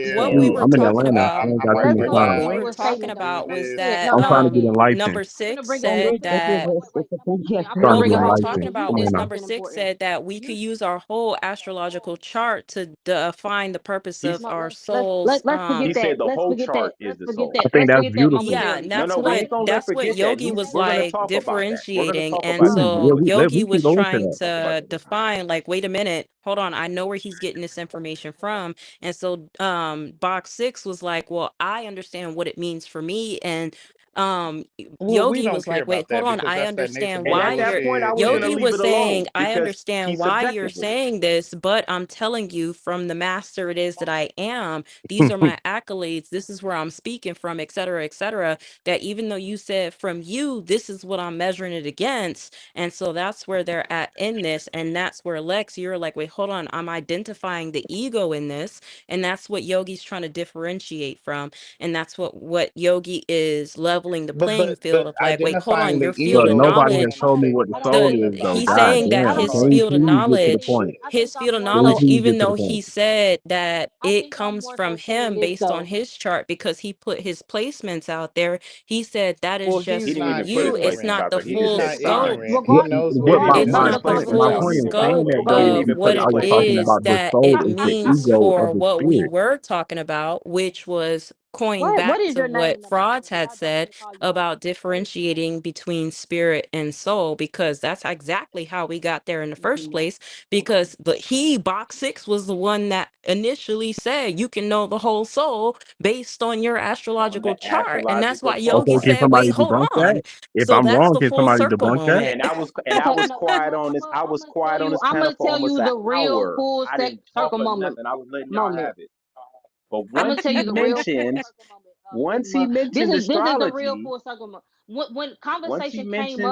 what Yeah, we were I'm in talking Atlanta. I about, ain't I got too like much where what y'all time. we were going talking with about was this. that I'm trying to get enlightened. number six said that Trying to what get we were talking enlightened. about Come on was now. number six said that we could use our whole astrological chart to define the purpose He's of our soul's he said the whole chart is the soul. I think that's beautiful. yeah, and No, that's no, we what ain't gonna let that's what forget that. Yogi was We're gonna like talk about that. We're gonna differentiating. talk And about that. Please, yeah, so we Yogi can was go into trying that. Talk about to that. define, like, wait a minute, hold on, I know where he's getting this information from. And so box six was like, well, I understand what it means for me. And Well, we Yogi don't was care like, wait, about hold that on, because I that's that Nathan understand Boy And why at that you're point, I bullshit. was gonna Yogi Yeah. leave was it saying, alone. I Because understand he's why subjective you're with it. saying this, but I'm telling you from the master it is that I am. These are my accolades. This is where I'm speaking from, et cetera, et cetera. That even though you said from you, this is what I'm measuring it against. And so that's where they're at in this. And that's where Lex, you're like, wait, hold on. I'm identifying the ego in this. And that's what Yogi's trying to differentiate from. And that's what Yogi is leveling the But playing but field but of, like, wait, hold identifying on, the your field But of ego nobody has knowledge, means told me what the soul the is, though. he's God saying that damn. his Can you field of please get to the knowledge, point? Can we his, please even get to the though point? he said that it comes from him based on his chart because he put his placements out there, he said that is well, just he's for not you. It's ignorant. not the He's full not scope. ignorant. He knows what What it my is. It's my not the point full in But saying scope that he though didn't is of even because what put I his it was talking placements. is about the that soul it is the means ego for of the what we spirit. were talking about, which was going back to what Frauds had said about differentiating between spirit and soul, because that's exactly how we got there in the first place. Because box six was the one that initially said you can know the whole soul based on your On the astrological chart. And that's astrological why chart, Yogi Okay, can right? said, wait, somebody hold debunk that? on. If So I'm that's wrong, the can full somebody circle debunk that? moment. And I was quiet on this. I was quiet on this panel for almost an hour. I didn't talk or nothing. I was letting y'all have it. But once he mentioned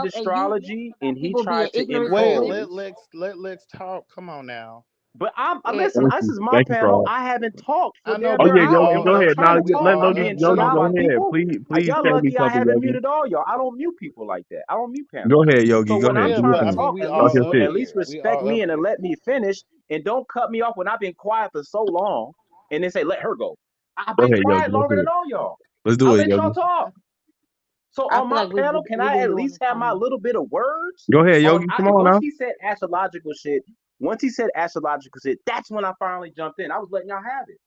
astrology, and he tried to Wait, impose. let Lex talk. Come on now. But I'm listen. Thank This you. is my Thank you, panel. Fraud. I haven't talked for I know, damn oh near yeah, an Yogi, hour, go and I'm ahead. Now trying to let talk Yogi, and shut Yogi, off go my ahead. people. Please Y'all tell me lucky I something, haven't Yogi. muted all y'all. I don't mute people like that. I don't mute Go panelists. ahead, So Yogi. Go when I'm ahead. trying to I mean, talk, we all up at here. least respect me and let me finish, and don't cut me off when I've been quiet for so long, and then say let her go. I've Go been ahead, Yogi. quiet Let's longer do than it. all y'all. Let's do I it, let y'all Yogi. talk. So on my panel, can I at least have my little bit of words? Go ahead, Yogi. Come on Once now. he said astrological shit, that's when I finally jumped in. I was letting y'all have it.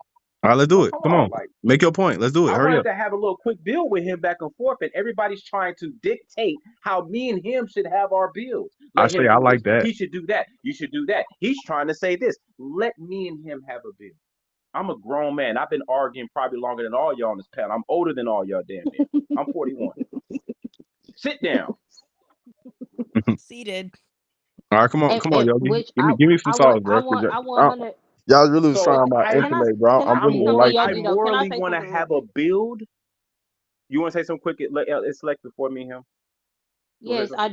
All right, let's do So it. come Come on, on. like Make your point. Let's do it. I Hurry wanted up. to have a little quick build with him back and forth, and everybody's trying to dictate how me and him should have our builds. I Let say him I do this. like that. He should do that. You should do that. He's trying to say this. Let me and him have a build. I'm a grown man. I've been arguing probably longer than all y'all on this panel. I'm older than all y'all damn near. I'm 41. Sit down. Seated. All right, come on, Yogi. Give me some sauce, bro. Y'all really was So trying my I intellect, bro. I'm really I enlightened. morally want to have a build. You want to say something quick? It's select before me and him. You want to say something?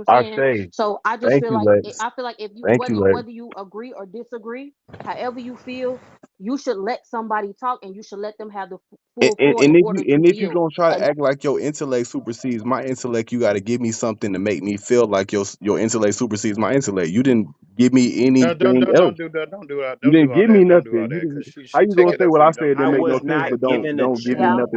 I say, thank you, Lex. Thank you, Lex. And if you gonna try to act like your intellect supersedes my intellect, you got to give me something to make me feel like your intellect supersedes my intellect. You didn't give me No, anything else. don't do that. Don't do that. You Don't do didn't all give me that. Don't do all nothing. that. Because How she you gonna taking say up what for I you. said Don't do that that. make I no was sense, but not given a don't give me chance. nothing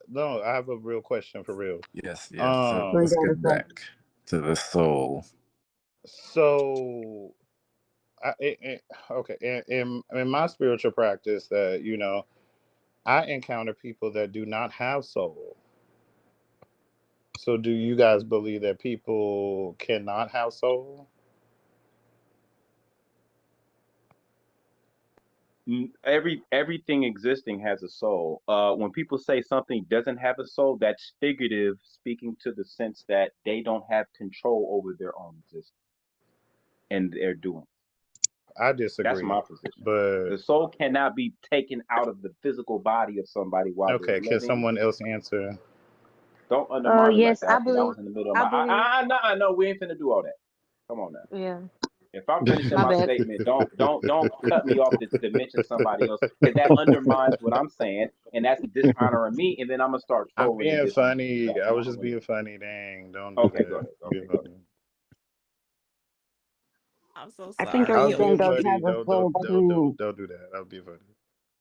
no, I have a real question for real. Yes, yes. So Going let's down the get steps. back to the soul. So, okay, in my spiritual practice, that I encounter people that do not have soul. So, do you guys believe that people cannot have soul? Everything existing has a soul. When people say something doesn't have a soul, that's figurative, speaking to the sense that they don't have control over their own existence and their doing. I That's my disagree, position. but The soul cannot be taken out of the physical body of somebody while they're okay. Can living. someone else answer? Don't undermine me like Yes, that. That was in the middle of I my. believe, No, we ain't finna do all that. Come on now. yeah, If I'm finishing my my bad. statement, don't cut me off to mention somebody else because that undermines what I'm saying, and that's dishonoring me. And then I'm gonna start I'm trolling and being dishonor you. funny. That's I was not just what. being funny. Dang, don't do Okay, go that. ahead. Be Okay, go ahead. funny. I'm so I think I sorry, was everything being does Yogi. funny. have a soul too. Don't do that. I'll be funny.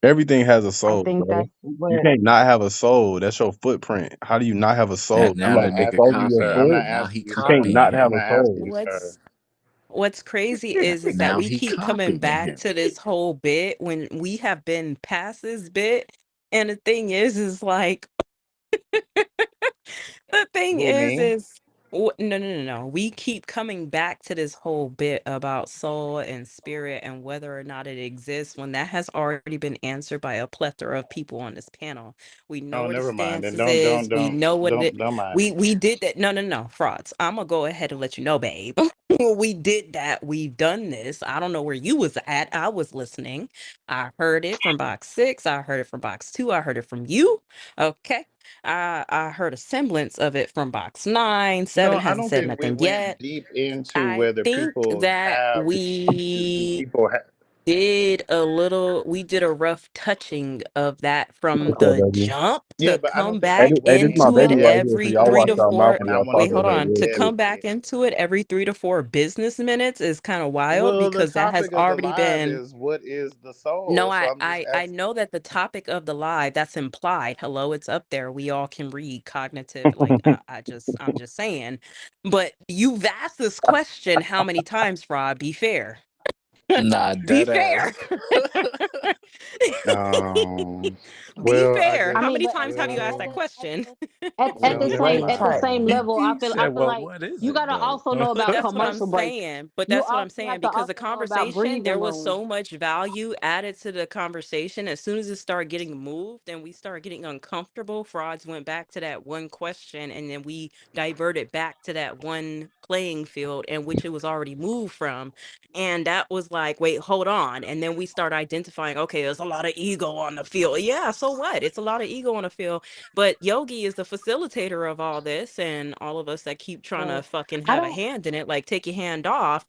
Everything has a I soul, think bro. that's You what. can't not have a soul. That's your footprint. How do you not have a Now, soul? You I'm now not the got the nigga sole of asking you, your sir. I'm copying. not foot. Now asking he you, You can't sir. not I'm have copying. a not asking soul. you, sir. What's crazy is that Now we he keep coming copying back him. to this whole bit when we have been past this bit. And the thing is like the thing Who, me? is no, no, no, no. We keep coming back to this whole bit about soul and spirit and whether or not it exists when that has already been answered by a plethora of people on this panel. We know Oh, where the never mind. Then stances is. We know what it. don't mind me. We did that. No, no, no, frauds. I'm gonna go ahead and let you know, babe. We did that. We've done this. I don't know where you was at. I was listening. I heard it from box 6. I heard it from box 2. I heard it from you. Okay. I heard a semblance of it from box 9. No, 7 I hasn't don't said think we nothing went yet. deep into I whether think people that have. Do we people have? we did a rough touching of that from What's up, the baby? jump Yeah, to but I don't come think we back Hey, this went is my into into it baby right it here, so every y'all three watch to fully, y'all mouth four. when and I y'all want to Wait, talking hold go because on. into To real shit. come back everything. into it every 3 to 4 business minutes is kind of wild Well, the because that has topic of the already live been. is what is the No, soul. So I'm just I asking. know that the topic of the live that's implied. Hello, it's up there. We all can read cognitive. Like I'm just saying. But you've asked this question how many times, Rob? Be fair. Nah, Be dead fair. ass. Um. Be Well, I fair. I guess. How mean, many but times have you asked that Well. question? at Well, the never same Wait, mind. level, he I said, feel well, like what is you it gotta though? also know But about that's what I'm commercial breaks. saying. But You that's what I'm also saying have to because the also know about conversation, breathing there was room. so much value added to the conversation. As soon as it started getting moved and we started getting uncomfortable, frauds went back to that one question and then we diverted back to that one playing field in which it was already moved from. And that was like, wait, hold on. And then we start identifying, okay, there's a lot of ego on the field. Yeah, so what? It's a lot of ego on the field. But Yogi is the facilitator of all this, and all of us that keep trying to But fucking I have a don't. hand in it, like take your hand off.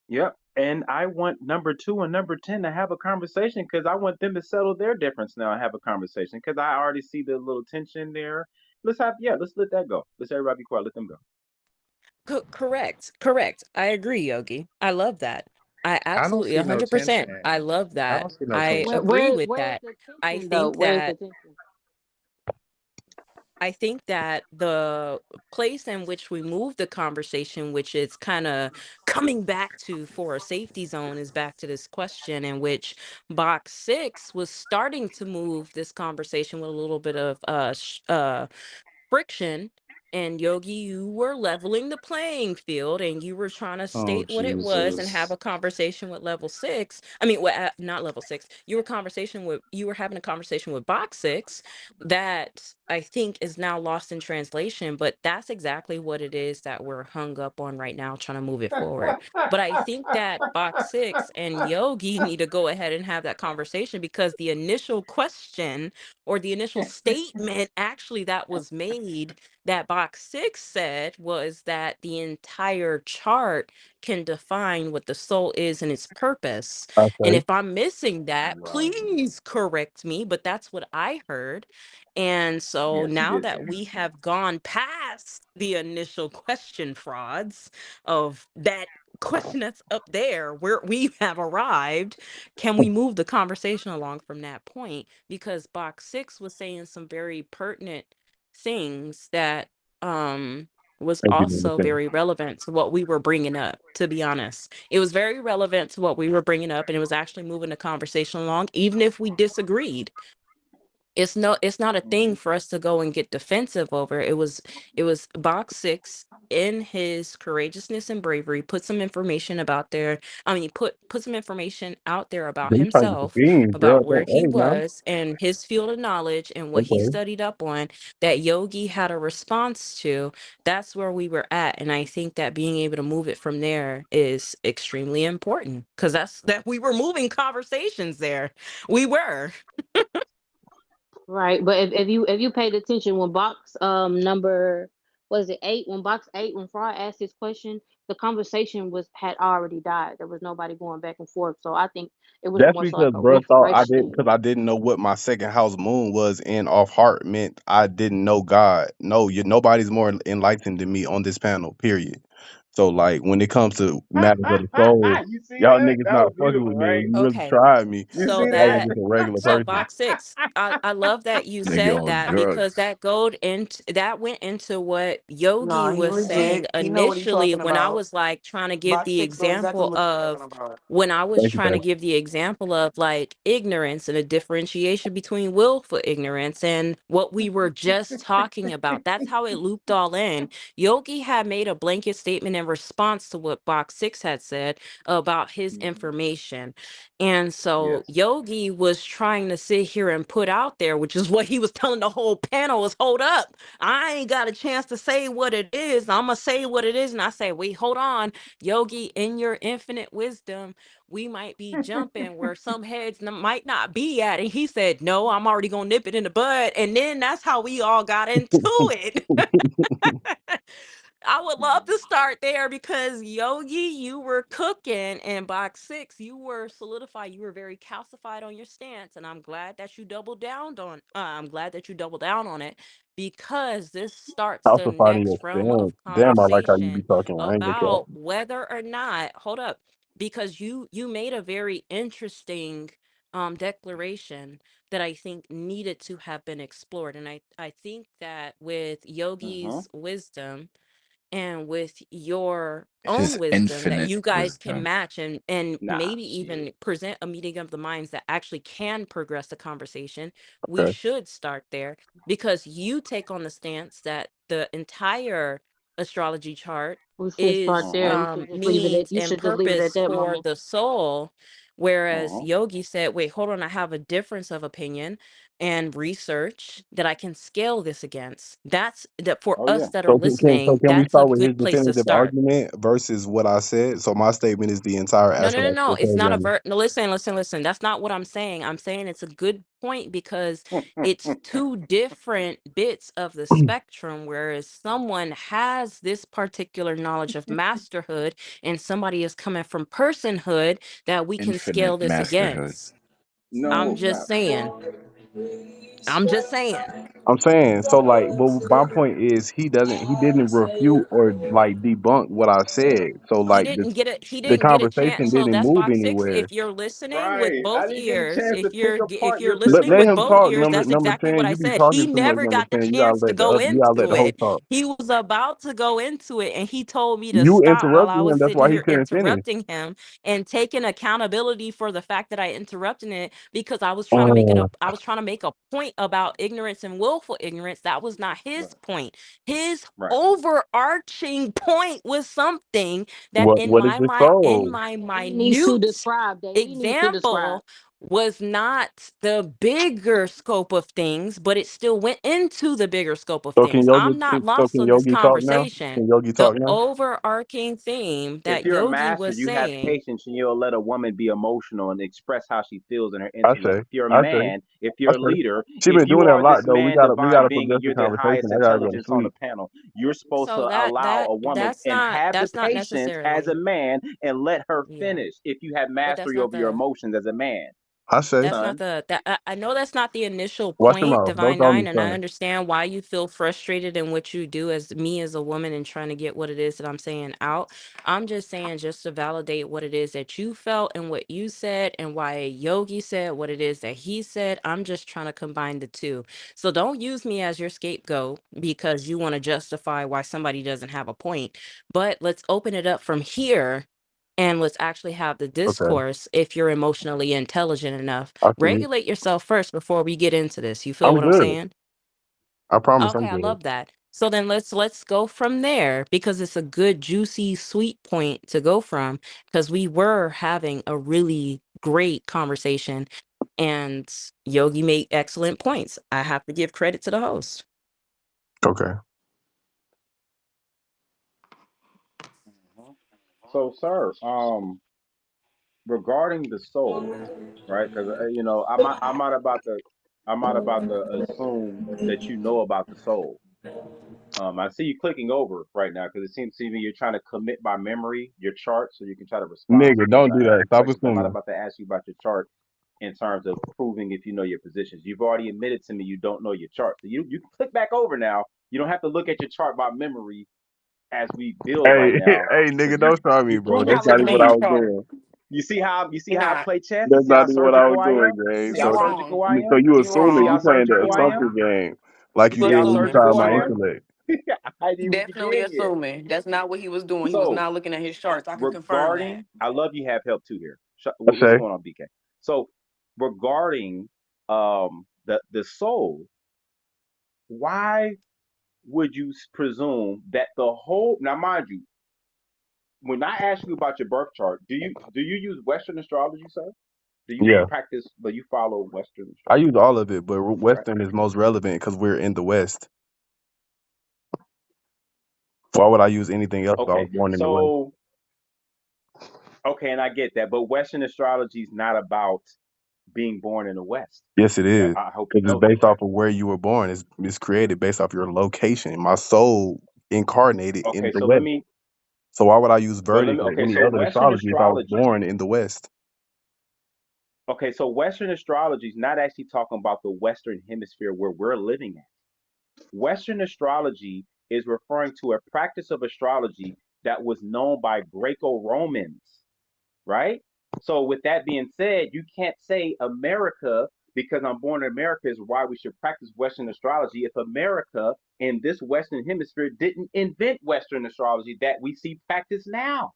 Yep. And I want number 2 and number 10 to have a conversation because I want them to settle their difference now and have a conversation because I already see the little tension there. Let's let that go. Let's everybody be quiet. Let them go. Correct, correct. I agree, Yogi. I love that. I I don't absolutely see no 100%. tension. I love I that. don't see no I tension. agree with Where's that. the I tension though? think Where's the that tension? I think that the place in which we move the conversation, which it's kind of coming back to for a safety zone, is back to this question in which box 6 was starting to move this conversation with a little bit of friction. And Yogi, you were leveling the playing field and you were trying to Oh state what it was and have Jesus. a conversation with level 6. I mean, well, not level 6. You were having a conversation with box 6 that I think is now lost in translation, but that's exactly what it is that we're hung up on right now, trying to move it forward. But I think that box 6 and Yogi need to go ahead and have that conversation because the initial question or the initial statement actually that was made that box 6 said was that the entire chart can define what the soul is and its purpose. I And say. if I'm missing that, Right. please correct me, but that's what I heard. And so Yes, you now did that say. we have gone past the initial question frauds of that question that's up there where we have arrived, can we move the conversation along from that point? Because box 6 was saying some very pertinent things that was Thank you, also baby. very relevant to what we were bringing up, to be honest. It was very relevant to what we were bringing up and it was actually moving the conversation along even if we disagreed. It's not a Hmm. thing for us to go and get defensive over. It was box six in his courageousness and bravery put some information about there. I mean, put some information out there about You trying to get the himself, beans, girl. about where he Hey, now. was and his field of knowledge and what he Okay. studied up on, that Yogi had a response to. That's where we were at, and I think that being able to move it from there is extremely important, because that we were moving conversations there. We were. Right, but if you paid attention when box number, was it 8, when box 8, when Fry asked his question, the conversation was had already died. There was nobody going back and forth. So I think it was That's more so like because a bro thought I refresh didn't, thing. because I didn't know what my second house moon was in off heart meant. I didn't know God. No, nobody's more enlightened than me on this panel. Period. So like when it comes to matters of the soul, You see y'all that? niggas That was not fucking beautiful, with me. right? When you really Okay. tried me, You So see I was that? that just a regular so person. box six, I love that you Nigga said on that, because drugs. that went into what Yogi No, he was saying legit. He know what he initially, talking when I about. was like trying to give Box the six know exactly example what he's talking of about. Thank you, baby. like ignorance and a differentiation between willful ignorance and what we were just talking about. That's how it looped all in. Yogi had made a blanket statement in response to what box six had said about his Mhm. information. And so Yes. Yogi was trying to sit here and put out there, which is what he was telling the whole panel, is hold up. I ain't got a chance to say what it is. I'm going to say what it is. And I say, wait, hold on. Yogi, in your infinite wisdom, we might be jumping where some heads might not be at. And he said, no, I'm already going to nip it in the bud. And then that's how we all got into it. I would love to start there, because Yogi, you were cooking, and box six, you were solidified. You were very calcified on your stance, and I'm glad that you doubled down on. I'm glad that you doubled down on it, because this starts the Calcified in your next realm of stance. Damn, I like how you be conversation talking. I ain't gonna about whether or not. Hold up, because you made a very interesting declaration that I think needed to have been explored, and I think that with Hmm. Yogi's wisdom and with your own His wisdom, that infinite you guys can wisdom. match and Nah, maybe shit. even present a meeting of the minds that actually can progress the conversation. We Okay. should start there, because you take on the stance that the entire astrology chart We should start is there. Uh-huh. You should just leave it at means you and should just leave it at purpose that, for mama. the soul, whereas Uh-huh. Yogi said, wait, hold on, I have a difference of opinion and research that I can scale this against. That's that for Oh us yeah. that are So listening, can we that's a start with his good place to definitive start. argument versus what I said? So my statement is the entire No, no, no, no. astrological It's not a program. no, listen. That's not what I'm saying. I'm saying it's a good point, because it's two different bits of the spectrum, whereas someone has this particular knowledge of masterhood and somebody is coming from personhood that we can scale Infinite this masterhood. against. I'm No, just not. saying. I'm just saying. I'm saying so like, but my point is he didn't refute or like debunk what I said. So He like didn't get it. He the didn't get a chance. conversation So didn't that's move box six. anywhere. If you're listening with Right. I both didn't get a ears, chance to pick if apart you're your listening Let with him position. both talk. ears, that's Number exactly what 10. I You be said. talking He too much. never Number got the 10. You gotta chance to let the go other. You gotta let into the host it. talk. He was about to go into it, and he told me to You stop while I interrupted was him. That's sitting why he here couldn't finish. interrupting him and taking accountability for the fact that I interrupted it, because I was trying to make it Oh, up. I was trying to make a point about ignorance and willful ignorance. That was not his Right. point. His Right. overarching point was something that what is the in soul? my He needs to minute describe that. He needs to describe. example was not the bigger scope of things, but it still went into the bigger scope of So can things. Yogi? I'm not So lost can on this Yogi talk now? conversation. Can Yogi The talk now? overarching theme If that you're a Yogi master, was you have saying, patience and you'll let a woman be emotional and express how she feels in her I intellect. say. If you're a I say. man, if I you're a say. leader, She if been you doing that a are lot this though. man We divine gotta being and progress the you're the conversation. highest I gotta go to intelligence on the sleep. panel, you're supposed so to that allow a woman and have the that's not patience as a necessarily, man and let her yeah, finish if you have but that's mastery not over your the emotions as a man, I say. That's not son. the that I know that's not the initial Watch your point, mouth. Don't Divine call me Nine, and I son. understand why you feel frustrated in what you do as me as a woman and trying to get what it is that I'm saying out. I'm just saying, just to validate what it is that you felt and what you said, and why Yogi said what it is that he said. I'm just trying to combine the two. So don't use me as your scapegoat because you want to justify why somebody doesn't have a point. But let's open it up from here and let's actually have the Okay. discourse if you're emotionally intelligent enough. I see it. Regulate yourself first before we get into this. You feel I'm what I'm good. saying? I promise I'm Okay, I good. love that. So then let's go from there because it's a good juicy sweet point to go from because we were having a really great conversation and Yogi made excellent points. I have to give credit to the host. Okay. Mhm. So, sir, regarding the soul, right? Because I'm not about to assume that you know about the soul. I see you clicking over right now because it seems to me you're trying to commit by memory your chart so you can try to respond to Nigga, me as don't I do ask that. you Stop questions. I'm not assuming. about to ask you about your chart in terms of proving if you know your positions. You've already admitted to me you don't know your chart. So you can click back over now. You don't have to look at your chart by memory as we build Hey, right now hey, because nigga, don't try me, you bro. He proving That's not not to even looking at what I his me. was chart. doing. You see He how I not. play chess? You That's see how not even what I was surgical I doing, am? You gang. see how You So, surgical wrong. I so am? you You assuming See you how wrong. playing the surgical I assumption am? game, like You you You see did how when you assuming tried surgical my I for am? real. intellect. I didn't even Definitely begin yet. assuming. That's not what he was doing. He was So not looking at his charts. I can confirm that. regarding, I love you have help too here. What's Shay. going on, BK? So regarding the soul, why would you presume that the whole now mind you, when I ask you about your birth chart, do you use Western astrology, sir? Do you Yeah, practice? Do you follow Western I astrology? use all of it, but Right. Western is most relevant because we're in the West. Why would I use anything else if I was Okay. born in the West? So okay, and I get that, but Western astrology is not about being born in the West. Yes, it is. I hope you Because it's know that. based off of where you were born. It's created based off your location. My soul incarnated in Okay, the so let West. me, So why would I use but let Vedic me. or Okay, any so other Western astrology if I was astrology. born in the West? Okay, so Western astrology is not actually talking about the Western hemisphere where we're living at. Western astrology is referring to a practice of astrology that was known by Greco-Romans, right? So, with that being said, you can't say America because I'm born in America is why we should practice Western astrology if America in this Western hemisphere didn't invent Western astrology that we see practiced now.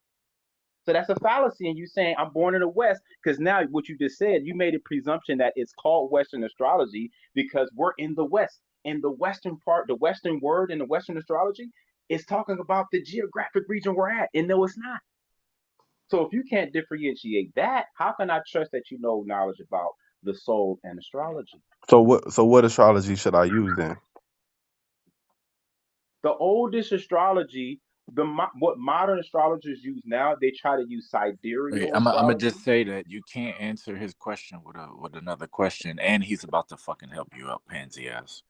So that's a fallacy in you saying I'm born in the West because now what you just said, you made a presumption that it's called Western astrology because we're in the West. In the Western part, the Western word in the Western astrology is talking about the geographic region we're at, and no, it's not. So if you can't differentiate that, how can I trust that you know knowledge about the soul and astrology? So what astrology should I use then? The oldest astrology, what modern astrologers use now, they try to use Wait, sidereal I'm gonna astrology. just say that you can't answer his question with another question, and he's about to fucking help you out, pansy ass.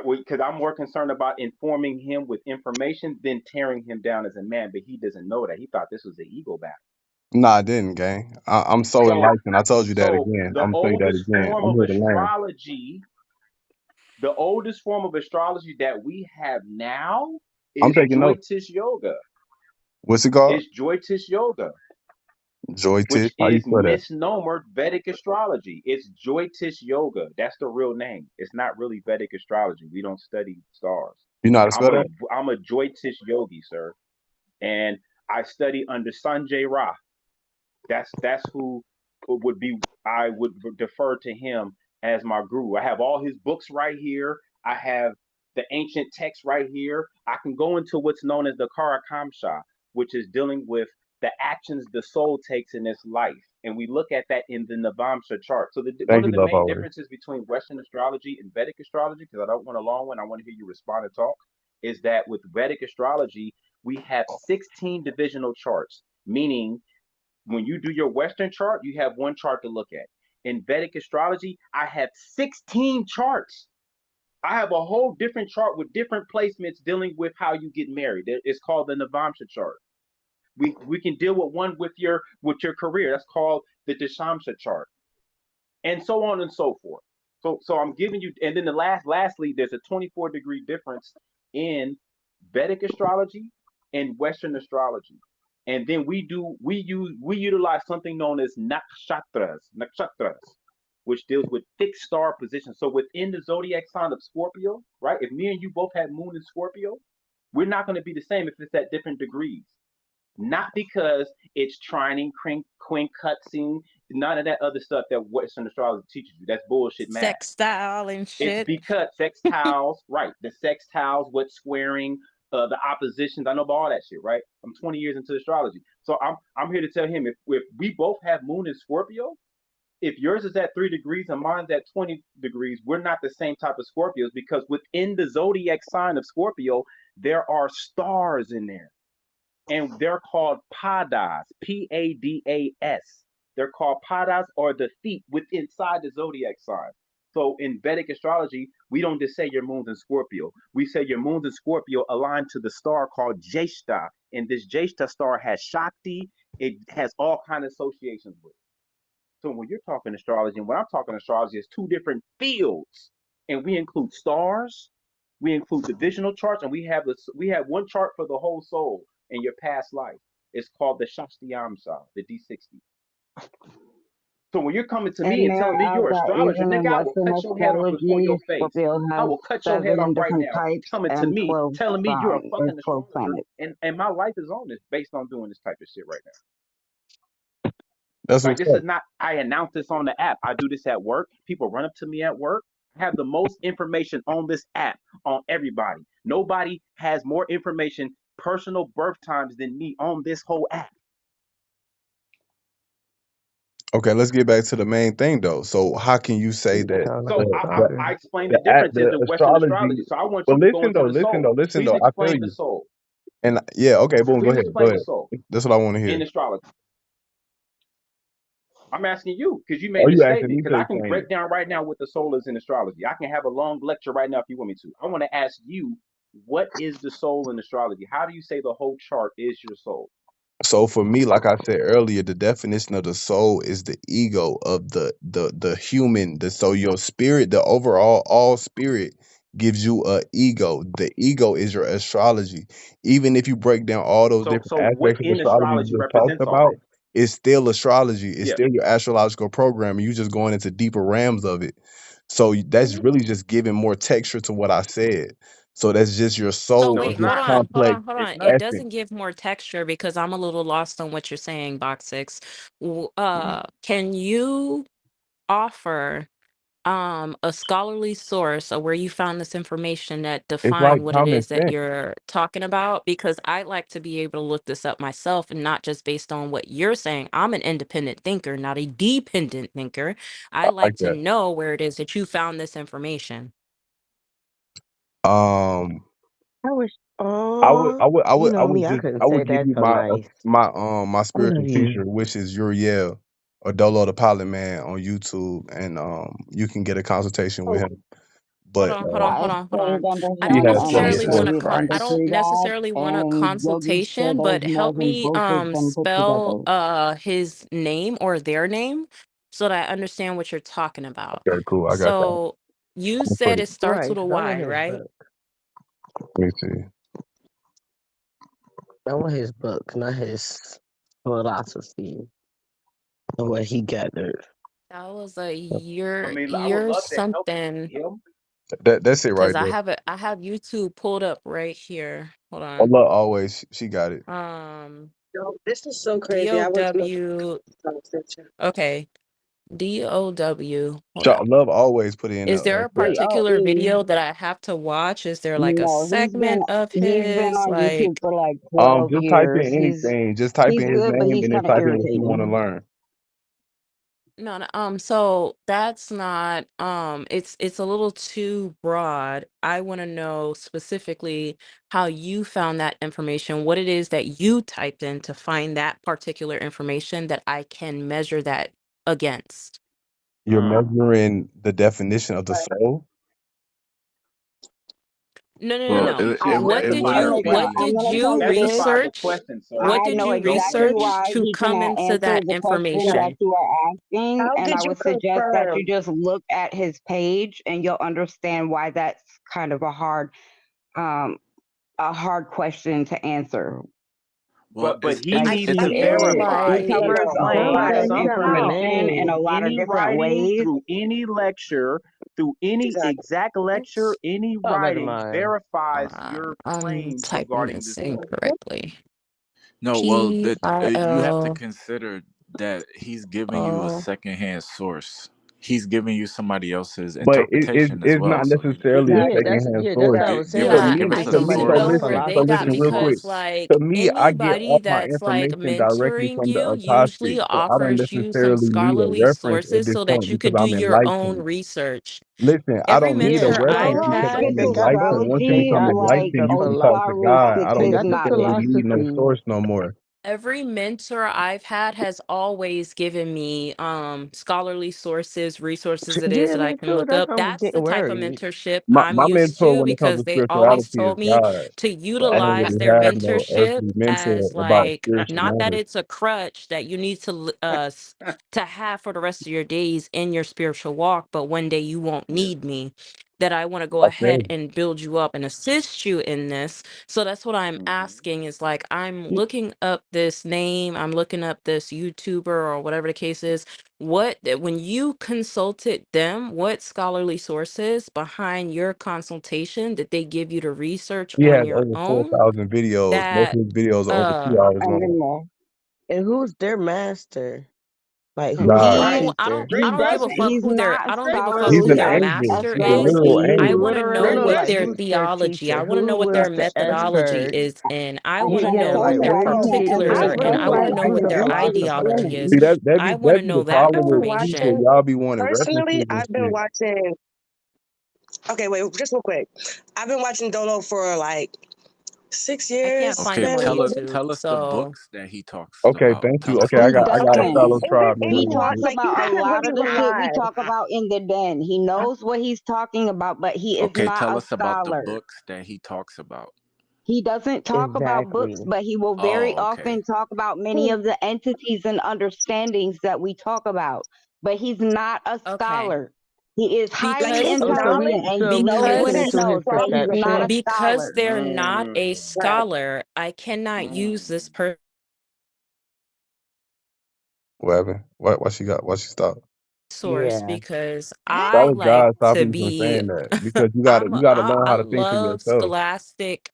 Because I'm more concerned about informing him with information than tearing him down as a man. But he doesn't know that. He thought this was an ego battle. Nah, I didn't, gang. I'm so So, enlightened. I told you that so again. the I'm gonna tell you that oldest again. form I'm of here to learn. astrology, the oldest form of astrology that we have now I'm is taking notes. Jyotish yoga. What's it called? It's Jyotish yoga, Joy Tish. which How you is spell that? misnomered Vedic astrology. It's Jyotish yoga. That's the real name. It's not really Vedic astrology. We don't study stars. You know how to I'm spell a that? I'm a Jyotish yogi, sir, and I study under Sanjay Ra. That's who would be. I would defer to him as my guru. I have all his books right here. I have the ancient text right here. I can go into what's known as the Karakamsha, which is dealing with the actions the soul takes in this life. And we look at that in the Navamsha chart. So one Thank of you, the love main always. differences between Western astrology and Vedic astrology, because I don't want a long one, I want to hear you respond and talk, is that with Vedic astrology, we have 16 divisional charts, meaning when you do your Western chart, you have one chart to look at. In Vedic astrology, I have 16 charts. I have a whole different chart with different placements dealing with how you get married. It's called the Navamsha chart. We can deal with one with your career. That's called the Dashamsha chart, and so on and so forth. So I'm giving you, and then lastly, there's a 24-degree difference in Vedic astrology and Western astrology. And then we utilize something known as nakshatras, which deals with fixed star positions. So within the zodiac sign of Scorpio, right? If me and you both had moon in Scorpio, we're not going to be the same if it's at different degrees. not because it's trining, quincunxing, none of that other stuff that Western astrology teaches you. That's bullshit math. Sextile and It's shit. because sextiles, right? The sextiles, what squaring, the oppositions. I know about all that shit, right? I'm 20 years into astrology, so I'm here to tell him if we both have Moon in Scorpio, if yours is at 3 degrees and mine's at 20 degrees, we're not the same type of Scorpios because within the zodiac sign of Scorpio, there are stars in there and they're called padas, Padas. They're called padas or the feet within inside the zodiac sign. So in Vedic astrology, we don't just say your moon's in Scorpio. We say your moon's in Scorpio aligned to the star called Jeshta, and this Jeshta star has Shakti. It has all kind of associations with it. So when you're talking astrology, and when I'm talking astrology, it's two different fields, and we include stars, we include divisional charts, and we have one chart for the whole soul in your past life. It's called the Shastiyamsa, the D60. So when you're coming to me And and may telling me I add you're an that astrologer, even in nigga, I will Western cut your head off before astrology, your face. Scorpio I has will cut your head off 7 right different now. types Coming to and me, 12 telling me you're a signs or fucking 12 astrologer, planets. and my life is on this based on doing this type of shit right now. That's Like what's this up. is not I announce this on the app. I do this at work. People run up to me at work. I have the most information on this app on everybody. Nobody has more information, personal birth times than me on this whole app. Okay, let's get back to the main thing though. So how can you say You that sound like So a I talker. explained the differences the in Western astrology? astrology. So I want But you to go listen into though, the soul. listen Please though. I feel explain the you. soul. And yeah, okay, boom. Go Please ahead. Go explain the ahead. soul That's what I want to in hear. astrology. I'm asking you because you Oh, made the you asking statement. me Because to I can explain break it? down right now what the soul is in astrology. I can have a long lecture right now if you want me to. I want to ask you, what is the soul in astrology? How do you say the whole chart is your soul? So for me, like I said earlier, the definition of the soul is the ego of the human. So your spirit, the overall all spirit gives you a ego. The ego is your astrology. Even if you break down all those different So what aspects of in astrology astrology you just talked represents all about, this? it's still astrology. It's Yeah. still your astrological program. You just going into deeper realms of it. So that's really just giving more texture to what I said. So that's just your So soul No, in it's wait, this hold not. on, hold complex on, hold It's on. not. It essence. doesn't give more texture because I'm a little lost on what you're saying, Box Six. Can you offer a scholarly source of where you found this information that It's like define what it common is that sense. you're talking about? Because I like to be able to look this up myself and not just based on what you're saying. I'm an independent thinker, not a dependent thinker. I I like like to that. know where it is that you found this information. Um, I wish. I Oh, would, I you would, I know would me. I just, couldn't I say would give that you so nice. my I love spiritual you. teacher, which is Uriel or Dolo the Pilot Man on YouTube, and you can get a consultation with So him. Hold But on, hold on, I hold on, hold on. studied under I he don't him has and I studied necessarily want to spiritual studied I under practice. don't three gods, necessarily want a and Yogi said consultation, there's but more help than me both of them put spell together. his name or their name so that I understand what you're talking about. Okay, cool. I got that. So you I'm for said you. it starts Right, with a 'cause I want Y, his right? book. Let me see. I want his book, not his philosophy of what he gathered. That was a I mean, I would you're love to help something him. That's it because right there. I have YouTube pulled up right here. Hold I on. love always. She got it. Um Yo, this is so crazy. I went to DOW. Okay. DOW. Hold So up. love always put it in the Is there a chat. particular COE. video that I have to watch? Is there like a No, segment of he's been his? on YouTube Like, for like 12 Just type in years. anything. Just type He's in his good, but name he's and then kind of type in what you want to irritating. learn. no, no, so that's not, it's a little too broad. I want to know specifically how you found that information, what it is that you typed in to find that particular information that I can measure that against. You're measuring the definition of the soul. No, no, no, Well, no. it What Specify did the you I'm question. what gonna did tell you you this. Specify the research? question, sir. What I did know you Don't exactly just research why to he come cannot into answer that the question that information? you are asking, How and I did you would suggest that you confirm? just look at his page, and you'll understand why that's kind of um, a hard question to answer. well, but he Like needs it I to feel depends. it verify like if covers a lot Jonathan, of you got my somehow information in through a name. lot of any different writing, ways. through any lecture, through You any got exact lecture, oops, any oh, never writing mind. verifies your I'm claims typing regarding this the soul. incorrectly. No, well, P I you have to L consider that he's giving you a O. secondhand source. He's giving you somebody else's But interpretation as it's well. not So necessarily a that secondhand That's source. what I give was give saying. us To Like, Yeah, me, give I it to need me, to somebody so else know listen, where they so got listen philosophy real quick. because first. like To me, I get anybody all my that's like information directly from the mentoring you Akashic, usually so I don't offers you some necessarily need a scholarly reference at sources this so that point you because could do I'm your own enlightened. research. Listen, I Every don't need a Yeah, mentor I've reference because I'm had, Holistic enlightened. Once you astrology, become I got like enlightened, the you can talk to God. I holistic don't got the necessarily knowledge. need no philosophy. source no more. every mentor I've had has always given me scholarly sources, resources it is Yeah, that I me can too. look That's up. why I'm That's getting the type of worried. mentorship I'm My used mentor to when it comes because to they always spirituality is told me God. to So I don't utilize really their have no mentorship earthly mentor as about like spiritual not that matters. it's a crutch that you need to to have for the rest of your days in your spiritual walk, but one day you won't yeah. need me. That I want to go I ahead say, and build you up and assist you in this. So that's what I'm Mhm. asking is like, I'm looking up this name, I'm looking up this YouTuber or whatever the case is. When you consulted them, what scholarly sources behind your consultation did they give you to research he on has your over own 4,000 videos. Most that, of his videos are over uh, 2 hours And long. then more. And who's their master? Like, who's God, their I He don't, teacher? I don't give a fuck he's who their, not I don't give a fuck he's who an their scholarly angel. master He's a is. literal astrology. I He angel. want to No, know no, literally what like, their who's their theology, I teacher? want to know Who what was their the methodology expert? is in. I want to Yeah, know like, what their where did he get particulars his are in. I want to information? know Who's what the their philosopher? ideology is. See I want that to be the know that problem with information. people. Y'all be wanting references and shit. I can't find Okay, him on YouTube. tell us the So books that he talks Okay, about. thank you. Tell us Okay, the He I books. got a doesn't. fellow tribe He member. talks about a lot of the shit we talk about in the den. He knows what he's talking about, but he is Okay, not tell a us about the scholar. books that he talks about. He doesn't talk about Exactly. books, but he will very Oh, okay. often talk about many of the entities and understandings that we talk about. But he's not a okay, scholar. He is highly because Oh, intelligent and so you we know looking it, into because his but he's not a perception. because scholar. they're not a Mm. scholar, I cannot use Mm. this person What happened? What she got? What she stopped? source Yeah. because That I was like God to stopping you from be saying that because you gotta learn I how to think for love yourself. scholastic.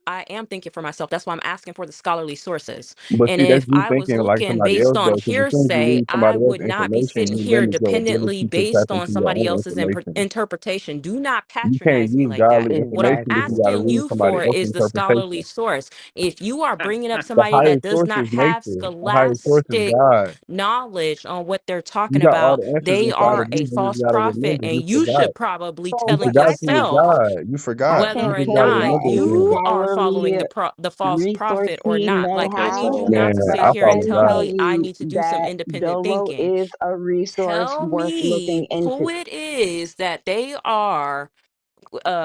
I am thinking for myself. That's why I'm asking for the scholarly sources. But And see, that's if you I was thinking like looking somebody based else on though. Because as soon as you hearsay, read I somebody would else's not be information, sitting you here limit your dependently ability to tap based on into your somebody own else's information. interpretation. Do not You can't patronize me use like that. godly What I'm information if you Exactly. gotta asking read you somebody for else's is the scholarly interpretation. source. If you are bringing up The somebody that highest does source not is have nature. The highest source is scholastic God. knowledge on what they're You talking got all about, the answers they inside are of a you. You just false gotta prophet. remember. And You you forgot. should probably So You telling forgot you was yourself God. You I forgot. whether You can or just tell gotta you not remember any again. you are following scholarly the false resource prophet or he not. may Like I need you have, not Man, to but sit I I here and follow can tell tell God. me I you need to do some that independent Dolo thinking. is a resource Tell worth looking me into. who it is that they are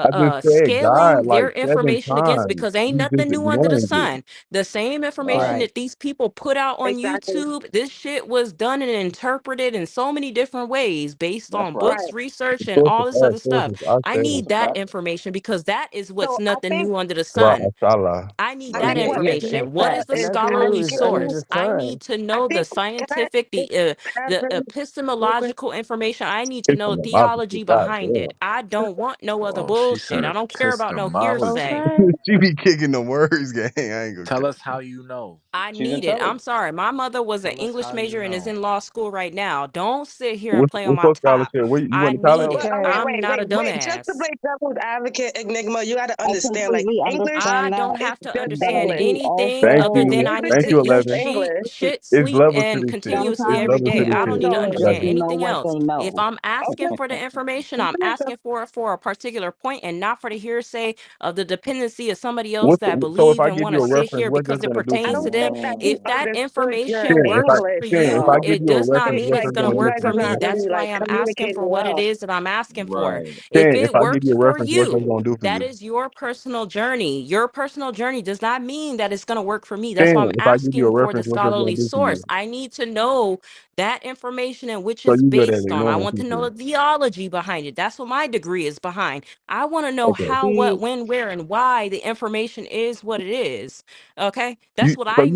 I just said God scaling like their 7 information against times. because ain't You just nothing new under the ignoring it. sun. The same information Right. Right. that these people put out on YouTube, this shit was done and interpreted in so many different ways based That's on right. books, research, The and source all of this all other stuff. sources, I I say. need That's a that fact. information because that is what's nothing new under the Ra sun. Ashala. I need that Right. Yeah, information. What is fact. the Nothing new scholarly is under source? the I sun. need to know the scientific, the epistemological information. I need to It's know from the logical. theology God behind damn. it. I don't want no other Oh, she bullshit. I said don't care about no epistemology. hearsay. Okay. She be kicking the words, gang. I ain't gonna Tell care. us how you know. I She's need it. I'm intelligent. sorry. My mother was an Tell us English how you major and is know. in law school right now. Don't sit here and play on What's my your top. scholarship? Where you I went to college? need it. Okay. I'm not a dumbass. I completely I understand that, don't have to but understand we anything Thank other also than you. I need Thank to you, eat, 11. shit, It's sleep, levels to and this shit. continuously It's sometimes every levels to day. this I people don't shit. need to I think that got understand you you. know anything what else. they If know. I'm asking for the information, I'm asking for a particular point and not for the hearsay of the dependency of somebody else that So if believe I and give want you to a sit reference, here what's because this it gonna do for pertains to you? them. If Mm. that information Ten. works for If I you, give it you a does not reference, mean what's it's this going to gonna do work for for me. you? That's why I'm asking for what it is that I'm asking for. Right. If 10. If it I give works you a for reference, what's this you, gonna do for that you? is your personal journey. Your personal journey does not mean that it's going to work for me. That's 10. why I'm If I give you a asking for the reference, what's this gonna scholarly do for you? source. I need to know that information and which So it's you good at based on. I ignoring want to know people. the theology behind it. That's what my degree is behind. I want to know Okay. how, what, See, when, where, and why the information is what it is. Okay? You That's what so I you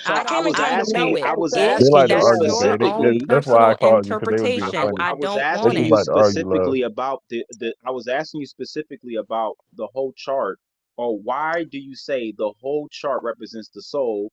So I was I asking know you. it. I was If They asking like to you that's argue, your Jay. own specifically. That's why I personal called you because they was being interpretation, funny. I I was don't They want just asking it. you like to argue, love. specifically about the. I was asking you specifically about the whole chart, or why do you say the whole chart represents the soul,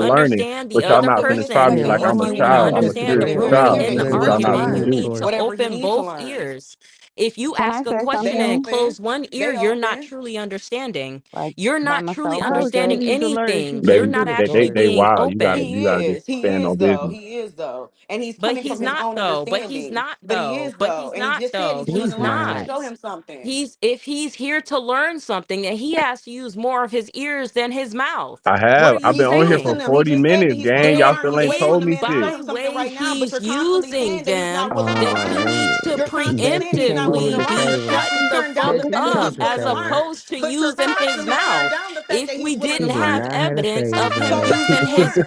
still learning, understand the but y'all other not But finna it's try person, me okay. like and Hold if I'm a on, you want to child. I'm Maya. a understand the spiritual Let room me child. within This the is let what me y'all not argument, finna you respond. do. need to Whatever you open need to both learn. ears. If you Can I ask a say question and something? close one ear, They you're not open. truly understanding. Like You're by not truly myself, I was understanding ready to learn. She anything. They You're couldn't not do it. Go actually ahead. they being wild. open. He You gotta just is. He stand is on though. business. He is though. And he's But coming he's from his not own though. But he's understanding. not But he though. is But though. he's And he not just said though. he's gonna He's He's learn when you not. not. show him something. If he's here to learn something, then he has to use more of his ears than his mouth. I What are have. you I've been He's on here for using saying? them. He 40 just said that minutes, he's supposed gang. to Y'all Then learn still his ain't ways told when in a me man show shit. by him the something way right now, but he's you're constantly using saying that he's not them, willing to then learn he it. needs to Um, You're constantly Becky saying he's not came willing to to the learn it, preemptively but you're table. shut the turning down fuck the Becky, fact come that to up he's the willing as to table. learn. opposed to But you're using his constantly turning mouth. down the fact If that he's we willing She to didn't did have learn. not have a evidence of phase him So in use using his his words.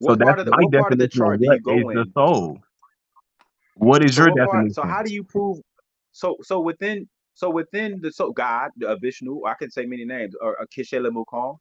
So that's my what part of the definition of chart do what you is go the in? soul. What is So your what part? So definition? how do you prove? So within So within the so God, Vishnu, I can say many names, or Kishele Mukong,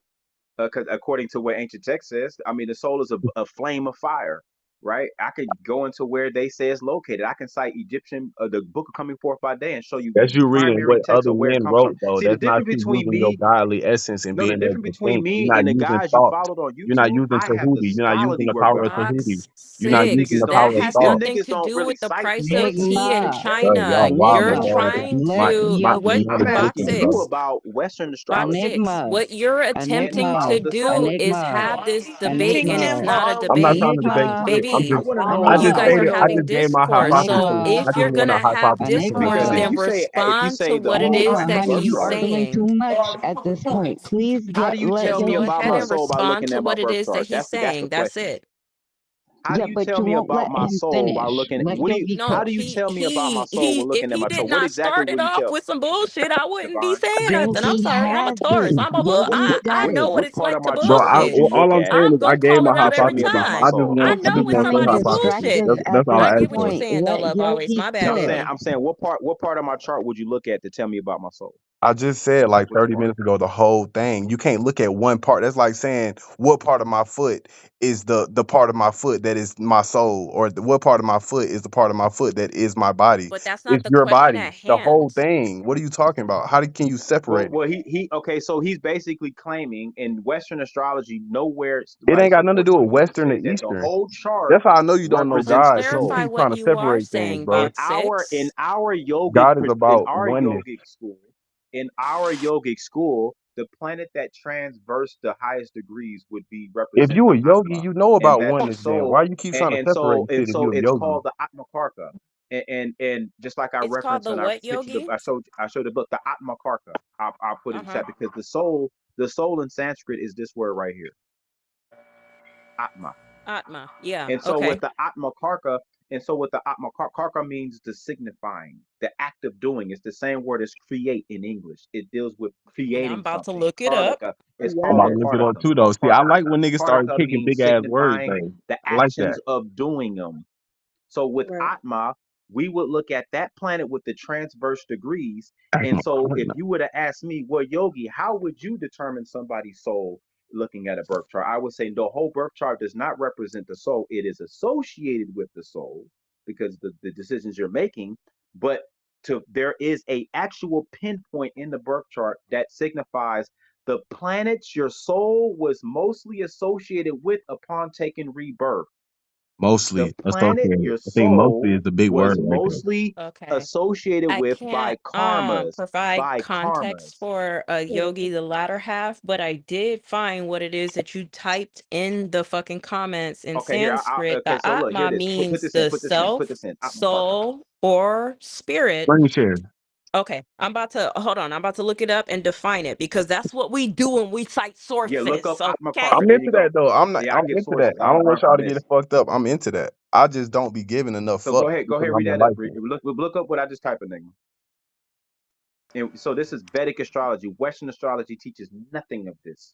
because according to what ancient text says, I mean, the soul is a flame of fire, right? I could go into where they say it's located. I can cite Egyptian, the book of coming forth by day, and show you That's you reading primary what text other of where it men comes from. wrote, though. See, the That's not difference you between using your me, godly essence and no, the being able difference to between think. You're me not and the using guys you thought. followed on You're not YouTube, using I have the Tahuti. You're not using scholarly the work power of behind me. Tahuti. Box You're not These using six. niggas the don't. That power of These has thought. them nothing niggas to don't do really with the cite price of sources. tea in Enigma, Bro, China. y'all wild, You're Enigma. bro. trying Let to Yogi what I'm box asking finish. you six. about Western Box astrology six. Enigma, What you're and attempting Enigma, to about the do soul. is Enigma, have this debate, and Taking it's it Enigma, not a all the I'm not way. debate, trying to debate Enigma, shit. I baby. want to know I You just guys are about stated, I having Enigma, just gave my discourse. So hypothesis. Enigma, I if just you're want a gonna have hypothesis to be because discourse, Enigma. then if you respond to say the what it whole is Enigma, that birth honey, he's you chart, are doing too saying. much at this point. Please how do you let tell Just me go Yogi about ahead my and soul finish. by respond looking to at my what it birth is that chart? he's That's the saying. That's question. it. How do Yeah, you but tell you me won't about let my him soul by finish. looking at Let Yogi how No, do you finish. tell me about my soul when if looking at he my chart? did What not exactly start it will you off tell with some bullshit, I wouldn't be Divine? saying Well, nothing. I'm he sorry. I'm a Taurus. hasn't. I'm a bull. Yogi's got I know what Which it's this. part like of to my bro, chart I, would bullshit. you look all I'm at saying I'm is I gonna gave call my it to out tell every me hypothesis. about my time. soul? I I You're know just when want to say becoming somebody's hypothesis. bullshitting. distracted That's at all this I I get asked what you're for. point. saying though, Let love always. Yogi My Yeah, bad, finish. baby. I'm saying what part of my chart would you look at to tell me about my soul? I just said like Which 30 part? minutes ago the whole thing. You can't look at one part. That's like saying what part of my foot is the part of my foot that is my soul, or what part of my foot is the part of my foot that is my body. But that's not It's the your question body, at the whole hand. thing. What are you talking about? Can you Well, separate it? he okay. So he's basically claiming in Western astrology, nowhere It writes ain't got nothing to support do with 22 Western or says that the Eastern. whole chart That's how I know you don't know Well, then represents the God, because you clarify soul. keep what trying to you are separate things, saying, bro. box six. God is about In our oneness. yogic school, the planet that transverse the highest degrees would be If represent you the a yogi, atma, you know and about that the oneness. Then soul, why you keep trying to separate and shit if so you a it's yogi? called the atma karka, and just like I It's called referenced the when I what, sent you the Yogi? I showed the book the atma karka. I'll put it in Uh-huh. chat because the soul in Sanskrit is this word right here, atma. Atma. Yeah. And so with Okay. the Atma Karka, Karka means the signifying, the act of doing. It's the same word as create in English. It deals with And I'm creating about to something. look it up. Kartika is I'm called about a to Yes. look it up Kartika. too, though. See, I like when niggas start Kartika kicking means big ass words, signifying though. the I like that. actions of doing them. So with Right. Atma, we would look at that planet with the transverse degrees. That's And my so if partner. you were to ask me, well, Yogi, how would you determine somebody's soul looking at a birth chart? I would say the whole birth chart does not represent the soul. It is associated with the soul because the decisions you're making, but there is a actual pinpoint in the birth chart that signifies the planets your soul was mostly associated with upon taking rebirth. The Mostly planet associated. your I think mostly soul is the big word was right there. mostly Okay. associated I with can't provide by context karmas. for Yogi the latter half, but I did find what it is that you typed in the fucking comments in Okay, here Sanskrit. okay, The so look, here Atma it is. Put means this in, the put this in, put self, this in. Atmakarka. soul, or spirit. Screen share. Okay, I'm about to hold on. I'm about to look it up and define it because that's what we do when we cite Yeah, look sources. up Okay. Atmakarka. I'm There you into that go. though. Yeah, I I'm give into that. sources. I I don't don't learn want y'all from to get it this. fucked up. I'm into that. I just don't be giving enough So fucks go because ahead, I'm read that up. enlightened. Look up what I just typed in there. And so this is Vedic astrology. Western astrology teaches nothing of this.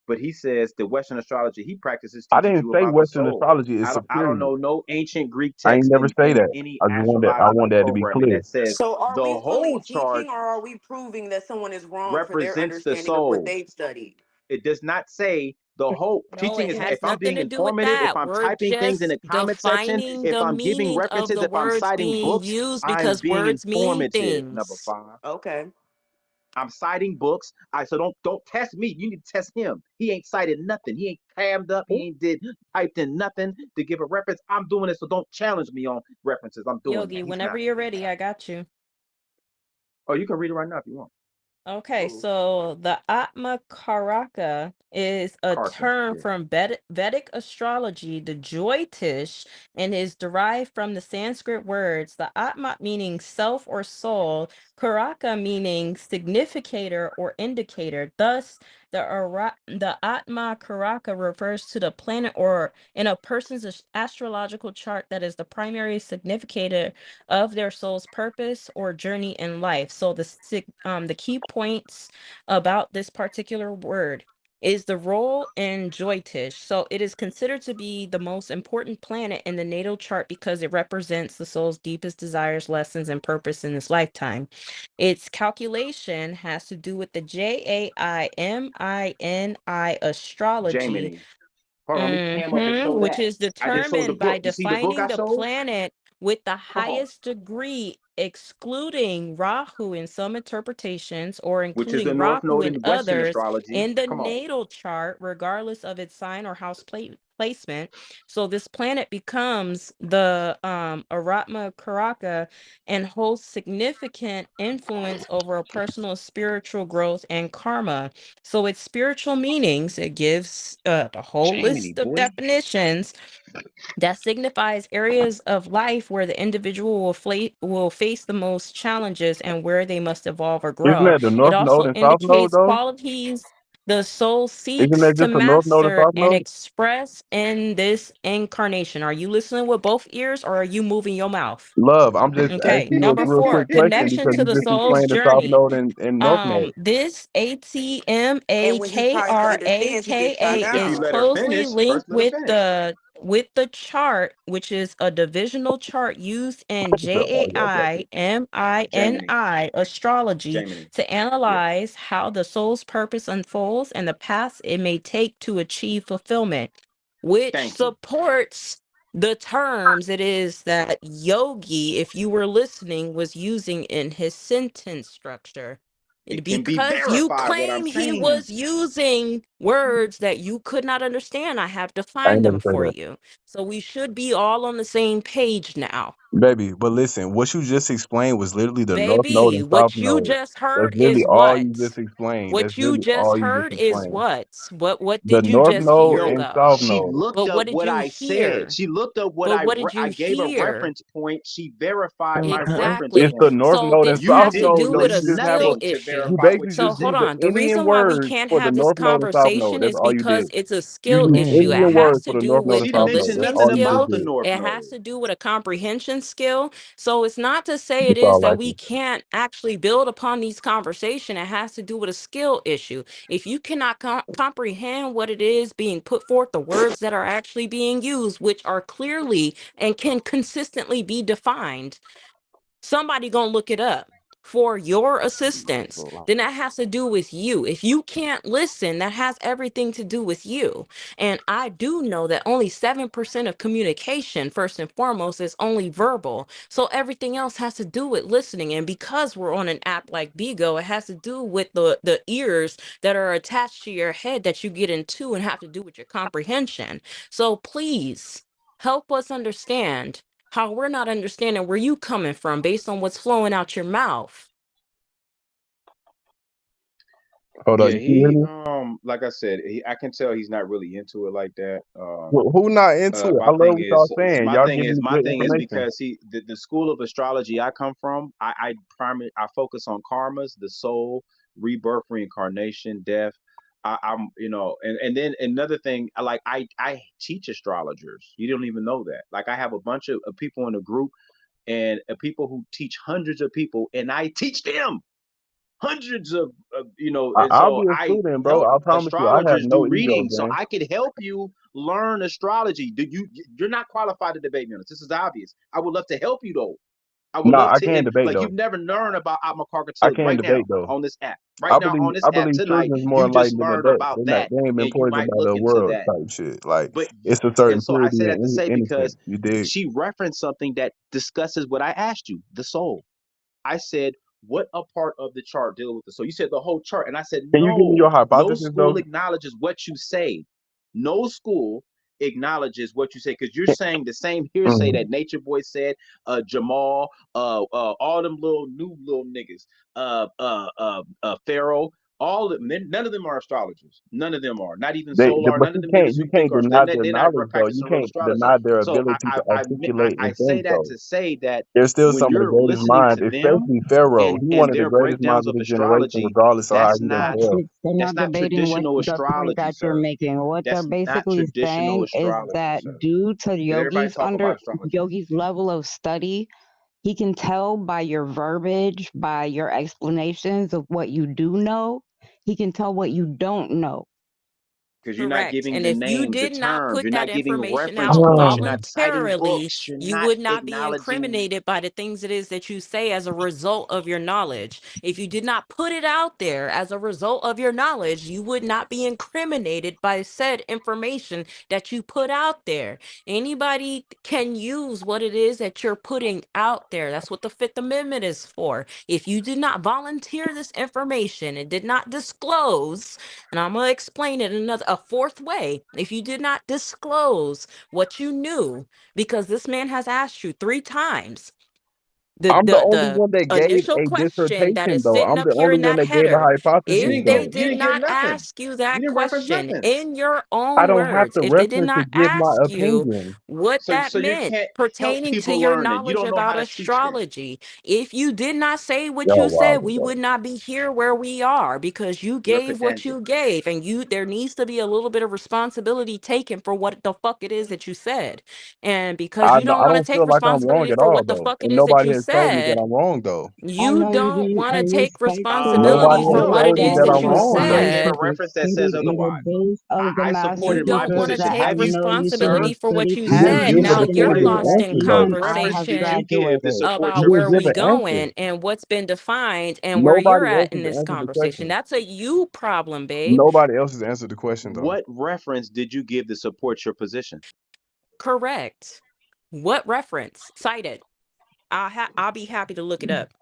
But he says the Western astrology he practices I teaches didn't you say about the Western soul. astrology is I don't superior. know no ancient Greek I ain't text never say in that. any I just I astrological want that to be programming clear. that says So are the we fully whole chart teaching or are we proving that someone is wrong for their represents the understanding of what soul. they've studied? It does not say the whole No, teaching it is has if I'm nothing being to do with informative, if that. I'm We're typing things in just the comment section, defining if the I'm giving meaning of references, the if I'm words citing being books, used I am because being words mean informative. Number things. five. Okay. I'm citing books. So don't test me. You need to test him. He ain't cited nothing. He ain't cammed up. He ain't did typed in nothing to give a reference. I'm doing it, so don't challenge me on references. I'm doing that. Yogi, He's whenever not. you're ready, I got you. Oh, you can read it right now if you want. Okay, so the Atma Karaka is a Karka. term Yeah. from Vedic astrology, the Jyotish, and is derived from the Sanskrit words, the Atma meaning self or soul, Karaka meaning significator or indicator. Thus, the Atma Karaka refers to the planet or in a person's astrological chart that is the primary significator of their soul's purpose or journey in life. So the key points about this particular word is the role in Joitish. So it is considered to be the most important planet in the natal chart because it represents the soul's deepest desires, lessons, and purpose in this lifetime. Its calculation has to do with the Jaimini astrology. Jamie. Hold on, let me cam up and show Which that. is I just sold the determined by book. You see the book defining I the sold? planet with the Come on. highest degree, excluding Rahu in some interpretations, or Which is including the North Rahu Node in in Western others astrology. in the Come on. natal chart, regardless of its sign or house placement. So this planet becomes the Aratma Karaka and holds significant influence over a personal spiritual growth and karma. So its spiritual meanings, it gives the whole Jamie, list of boy. definitions that signifies areas of life where the individual will face the most challenges and where they must evolve or Isn't grow. that the It North Node also and South Node indicates though? qualities the soul Isn't seeks that to just the North Node and master South and Node? express in this incarnation. Are you listening with both ears or are you moving your mouth? Love, I'm just Okay, asking you a number real four, quick question connection because to you the just soul's explained the South journey. Node and North Node. This And when he tries to understand, he gets shot If you is down. let her closely finish, first linked let her finish. with the chart, which is a divisional chart used in Oh, yeah, okay. Jamie, JAIMINI astrology Jamie. to Yeah. analyze how the soul's purpose unfolds and the paths it may take to achieve fulfillment, which Thank you. supports the terms it is that Yogi, if you were listening, was using in his sentence structure. It can be Because you verified what I'm claim he saying. was using words that you could not understand, I have I ain't defined never them say for that. you. So we should be all on the same page now. Baby, but listen, what you just explained was literally the North Node Baby, and South what you Node. just That's heard literally is all you what? just explained. That's What you literally just all you just heard is explained. what? What The did you North just Node hear No, and though? South she Node. looked But up what did what you I said. hear? She looked up what But what did I you gave a hear? reference point. She verified my reference It's Exactly. the point. North So Node and this You South has to Node didn't do though. with list a You just have skill a nothing to you issue. verify what basically you So just hold said. used the on. The Indian reason why we words can't for the have this North Node and South Node. conversation That's is all you because did. it's a You skill used issue. It Indian has words to for the do North Node with and She a South Node. mentioned That's listening nothing all you just about skill. the did. North It has Node. to do with a comprehension skill. So it's not to say it That's is all I that we can. can't actually build upon these conversation. It has to do with a skill issue. If you cannot comprehend what it is being put forth, the words that are actually being used, which are clearly and can consistently be defined, somebody gonna look it up for your assistance. Then that has to do with you. If you can't listen, that has everything to do with you. And I do know that only 7% of communication, first and foremost, is only verbal. So everything else has to do with listening. And because we're on an app like Bigo, it has to do with the ears that are attached to your head that you get into and have to do with your comprehension. So please help us understand how we're not understanding where you coming from based on what's flowing out your mouth. Hold on, Yeah, you can hear he me? like I said, I can tell he's not really into it like that. Who not into it? I love what y'all saying. Y'all giving me My good thing is information. because the school of astrology I come from, I focus on karmas, the soul, rebirth, reincarnation, death. I'm and then another thing, I teach astrologers. You don't even know that. Like I have a bunch of people in a group and people who teach hundreds of people, and I teach them hundreds and I'll so be a I student, bro. help I promise you, I have astrologers do no ego, readings so gang. I could help you learn astrology. You're not qualified to debate me on this. This is obvious. I would love to help you though. I would Nah, love I to, can't and debate like though. you've never learned about I Atmakarkatuck can't right debate now though. on this app. Right now on this I app believe tonight, children is more you just enlightened than learned adults. about They're not that, they ain't been and you poisoned might by look the into world that. type shit. Like But it's a certain and so I purity say and that to say innocence. because You dig? she referenced something that discusses what I asked you, the soul. I said, what a part of the chart deal with the soul? You said the whole chart. And I said, Can you give me no, your no hypothesis school though? acknowledges what you say. No school acknowledges what you say because you're saying the same hearsay Mhm. that Nature Boy said, Jamal, all them little new little niggas, Pharaoh, none of them are astrologers. None of them are. Not even Solar. But None of them niggas you you think can't are. deny their They're not knowledge though. You practicing real can't astrology. deny their So ability to articulate I and say think that though. to say that They're still when some of the you're greatest listening minds, to them especially Pharaoh. He one and of the their greatest breakdowns minds of of his generation, astrology, regardless of how that's he done not fell. They're not debating what traditional the point astrology, that you're sir. making. What they're That's not basically traditional saying is astrology, that sir. due to Let everybody talk about astrology. Yogi's level of study, he can tell by your verbiage, by your explanations of what you do know, he can tell what you don't know. because you're not Correct. giving And the if you names, the did not terms. put You're that not giving information reference out points. You're not citing voluntarily, books. You're you not would not be acknowledging. incriminated by the things it is that you say as a result of your knowledge. If you did not put it out there as a result of your knowledge, you would not be incriminated by said information that you put out there. Anybody can use what it is that you're putting out there. That's what the Fifth Amendment is for. If you did not volunteer this information and did not disclose, and I'm gonna explain it a fourth way. If you did not disclose what you knew, because this man has asked you 3 times, the I'm the the only the one that gave initial a question that dissertation, is though. sitting I'm up the here only in one that that gave a header, You hypothesis, if didn't they give. though. You did didn't give not nothing. ask you You that didn't reference question nothing. in your I own don't have words, to if they did reference to not give my ask you opinion. what that So you meant can't help pertaining to people your learn it. You knowledge don't know how about to teach them. astrology, if you did not say what Y'all you said, wild, we though. would not be here where we are, because you You're gave what pedantic. you gave, and there needs to be a little bit of responsibility taken for what the fuck it is that you said. And because I you know, don't I want to don't take feel like I'm wrong responsibility at for all, what the though. fuck it And is that nobody you has told me that said, I'm wrong, though. I'm you don't only want a to take respectful Nobody responsibility has for what it told me is that that I'm you individual. wrong, I though. am Gave a said. reference that says educated in the otherwise. base of the I master's You supported my don't want to position. teacher. I take Have you? know you can Sir, be responsibility for what pretty you You just said. have give you a Now you're supported definitive lost what in answer, though. I have reference did conversation you give to graduated. support about your You just where give we an position? answer. going and what's been defined and where you're Nobody at else in has this answered the conversation. question. That's a you problem, babe. Nobody else has answered the question, though. What reference did you give to support your position? Correct. What reference? Cite it. I'll be happy to look it up.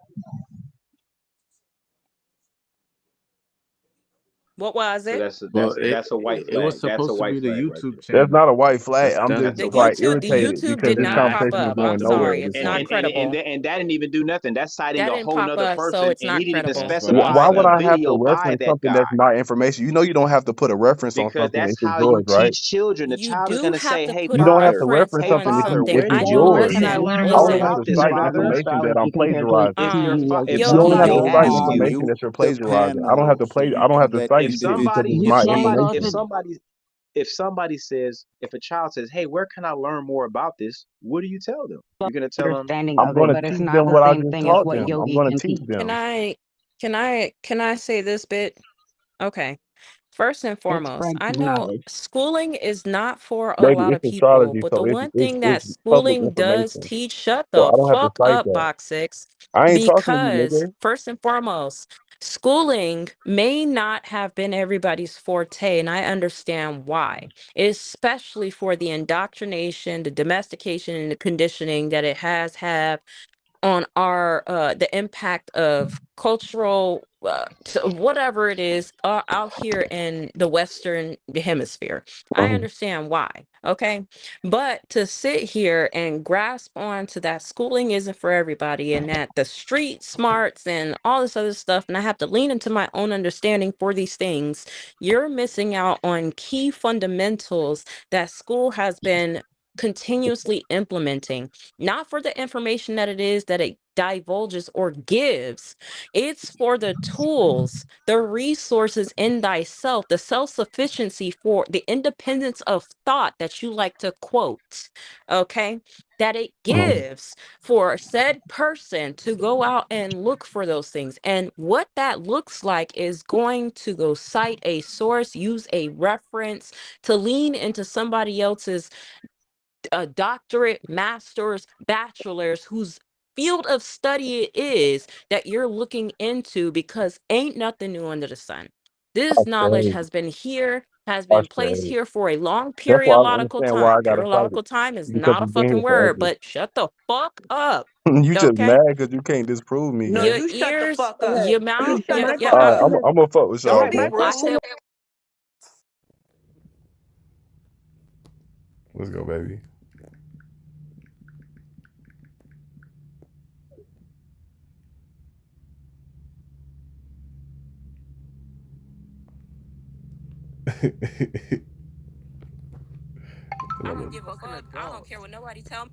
What was So it? Well, that's a white it was flag. That's a supposed to white be the flag right YouTube there. That's channel. not a white flag. I'm That just has The to be. like YouTube, the irritated YouTube because did this And not I pop asked conversation him is up. about I'm going the nowhere sorry. at video this It's And not point. and, and and credible. and that didn't even do nothing. That's citing That a didn't whole pop nother up, so person it's and he not needed to credible. That's what I specify Why would a said. I have to video by reference that something that's guy. not information? You know, you don't have to put a reference on Because something that's if it's how you yours, right? teach children. The You child is do going to have say, to "Hey, put You a don't have to father, reference reference hey, on something father, if something. where it's did I you know. yours. learn And I that? Listen, learned I What only about have listen. to about this, cite father?" information that I'm astrology compared to plagiarizing. If your Um, fa- if You yo, only have to somebody Keo, cite asks Give you, information you that you're the plagiarizing. panel so I you don't have can to let cite if shit because somebody it's you my can't go if to information. somebody says, if a child says, "Hey, where can I learn more about this?" What do you tell them? You're going to tell them, understanding I'm of it, going to but it's teach not them the what I same just thing as taught what them. I'm yogis going to can teach teach. can them. I say this bit? Okay. First and It's foremost, French I know knowledge. schooling is not for a Baby, lot of it's people, astrology, but the so one thing that it's public schooling does information. teach, shut So the I don't have to fuck cite up, that. box six, I ain't talking to you, because nigga. first and foremost, schooling may not have been everybody's forte, and I understand why, especially for the indoctrination, the domestication, and the conditioning that it has had on our the impact of cultural whatever it is out here in the Western Hemisphere. I Mhm. understand why, okay? But to sit here and grasp on to that schooling isn't for everybody, and that the street smarts and all this other stuff, and I have to lean into my own understanding for these things, you're missing out on key fundamentals that school has been continuously implementing, not for the information that it is that it divulges or gives. It's for the tools, the resources in thyself, the self sufficiency, for the independence of thought that you like to quote, okay? That it Mhm. gives for said person to go out and look for those things. And what that looks like is going to go cite a source, use a reference to lean into somebody else's a doctorate, master's, bachelor's, whose field of study it is that you're looking into, because ain't nothing new under the sun. This That's knowledge crazy. has been here, has been That's placed crazy. here for a long That's why I don't periodical understand why time. I gotta fight it Periodical time is because not a you've been fucking here word, forever. but shut the fuck up. You just Okay? mad because you can't disprove me, No, gang. Your you shut the ears, fuck up. Okay. your You mouth, Can shut I the yeah, can fuck I Alright, up. can I'm gonna fuck with Don't y'all, I be bro. I rude. said, can Let's go, baby. I don't give a fuck. I don't care what nobody tell me.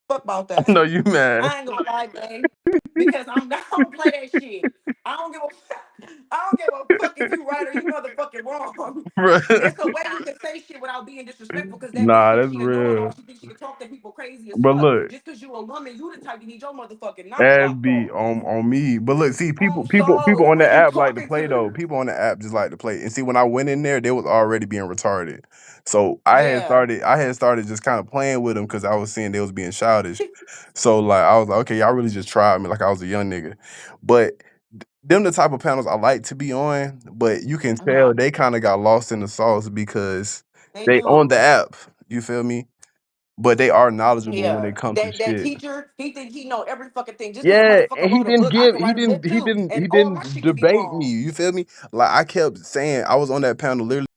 Fuck about I that. know you mad. I ain't gonna lie, babe. Because I'm not gonna play that shit. I don't give a fuck. I don't give a fuck if you right or you motherfucking wrong. It's a way you can say shit without being disrespectful. Because that bitch Nah, thinks that's she a know-it-all. real. She thinks she can talk to people crazy as But fuck. look, Just because you a woman, you the type you need your motherfucking number that locked be off. on me. But look, see, Oh, people so on who the you app like to talking play though. to? People on the app just like to play. And see, when I went in there, they was already being retarded. So Yeah. I had started just kind of playing with them because I was seeing they was being childish. So like I was like, okay, y'all really just tried me like I was a young nigga. But them the type of panels I like to be on, but you can tell Uh-huh. they kind of got lost in the sauce because They they on do. the app. You feel me? But they are knowledgeable when Yeah, it comes to that shit. teacher, he think he know every fucking thing. Just because a Yeah, motherfucker and he wrote a didn't book, I give can write a book he too, didn't and all my shit could be debate me. wrong. You feel me? Like I kept saying I was on that panel literally